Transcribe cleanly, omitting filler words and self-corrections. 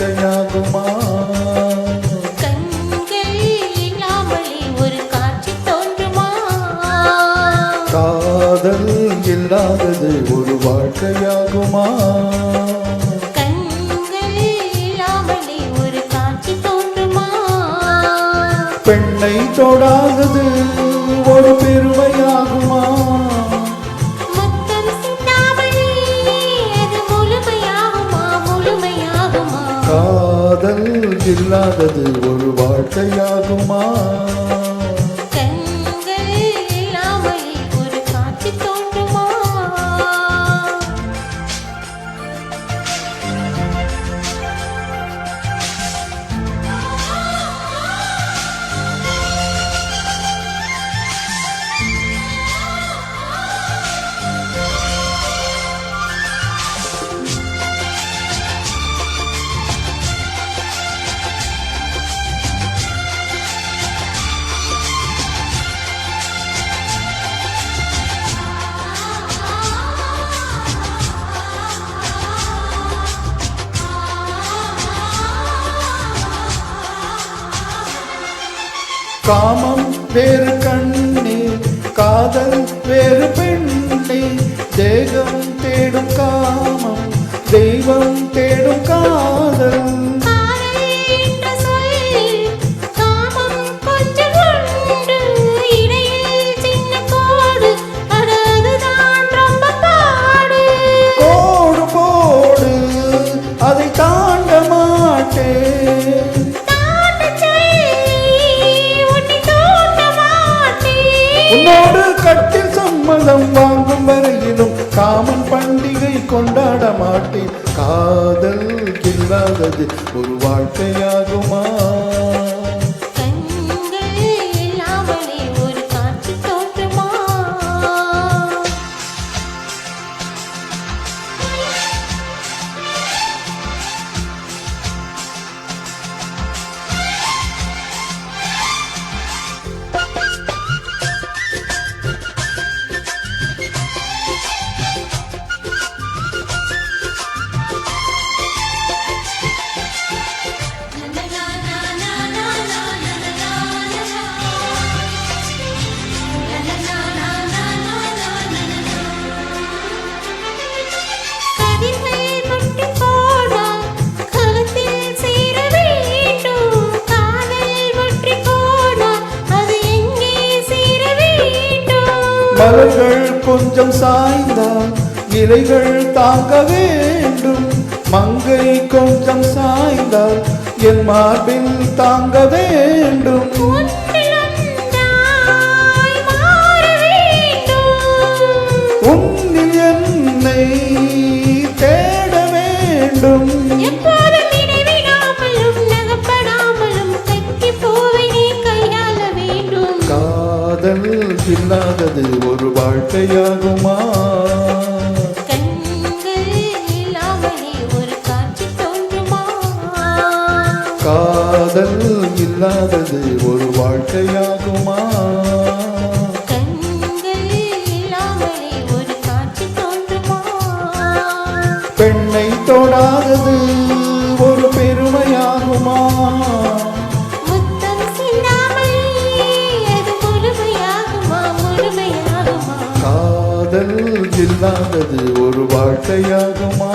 வாழ்க்கையாகுமா? கண்கள் இல்லாமலே ஒரு காட்சி தோன்றுமா? காதல் இல்லாதது ஒரு வாழ்க்கையாகுமா? கண்கள் இல்லாமலே ஒரு காட்சி தோன்றுமா? பெண்ணை தொடாதது ஒரு பெருமையாகுமா? முத்தம் சிந்தாமலே அது முழுமையாகுமா? முழுமையாகுமா? காதல் இல்லாதது ஒரு வாழ்க்கையாகுமா? கண்கள் இல்லாமலே ஒரு காட்சி தோன்றுமா? காமம் வேறு கண்ணே, காதல் வேறு பெண்ணே, தேகம் தேடும் காமம், தெய்வம் தேடும் காதல். காதல் என்ற சொல்லில் காமம் கொஞ்சம் உண்டு, இடையில் சின்ன கோடு, அதுதான் ரொம்ப பாடு. கோடு போடு, அதை தாண்ட மாட்டேன். உன்னோடு கட்டில் சம்மதம் வாங்கும் வரையிலும் காமன் பண்டிகை கொண்டாட மாட்டேன். காதல் இல்லாதது ஒரு வாழ்க்கையாகுமா? கண்கள் இல்லாமலே ஒரு காட்சி தோன்றுமா? கதிர்கள் கொட்டி போனால் கழுத்தில் சேர வேண்டும், காதல் ஒற்றி போனால் அது எங்கே சேர வேண்டும்? மலர்கள் கொஞ்சம் சாய்ந்தால் இலைகள் தாங்க வேண்டும். மங்கை கொஞ்சம் சாய்ந்தால் என் மார்பில் தாங்க வேண்டும். ஒன்றிலொன்றாய் மாற வேண்டும். உன்னில் என்னை தேட வேண்டும். எப்போதும் இடைவிடாமலும் நகப்படாமலும் கட்டி பூவை நீ கையாள வேண்டும். காதல் இல்லாதது ஒரு வாழ்க்கையாகுமா? கண்கள் இல்லாமலே ஒரு காட்சி தோன்றுமா? காதல் இல்லாதது ஒரு வாழ்க்கையாகுமா? கண்கள் இல்லாமலே ஒரு காட்சி தோன்றுமா? பெண்ணை தொடாதது ஒரு பெருமையாகுமா? முத்தம் சிந்தாமலே அது முழுமையாகுமா? முழுமையாகுமா? காதல் இல்லாதது ஒரு வாழ்க்கையாகுமா?